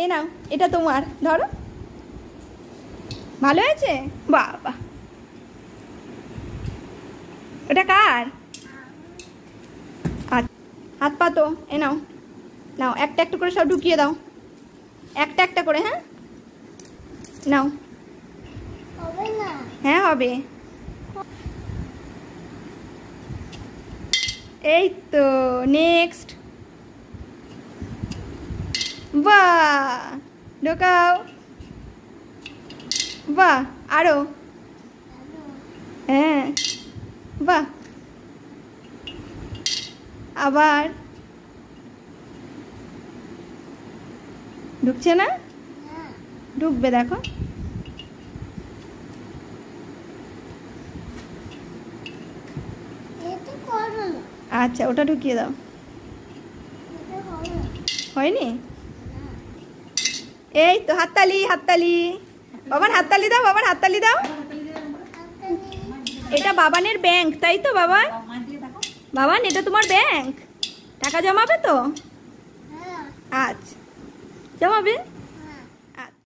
এ নাও, এটা তোমার, ধরো। ভালো হয়েছে? বাবা, এটা কার? হাত পাতো। এ নাও, নাও একটা একটা করে সব ঢুকিয়ে দাও, একটা একটা করে। হ্যাঁ নাও। হ্যাঁ হবে। এই তো, নেক্সট। বাহ, ঢোকাও। বাহ, আরো। হ্যাঁ, বাহ, আবার। ঢুকছে না? ঢুকবে, দেখো। আচ্ছা, ওটা ঢুকিয়ে দাও। হয়নি? এই তো, হাততালি হাততালি। বাবার হাততালি দাও, বাবার হাততালি দাও। এটা বাবানের ব্যাংক, তাই তো বাবা? বাবান, এটা তোমার ব্যাংক, টাকা জমাবে তো? আচ্ছা, জমাবে।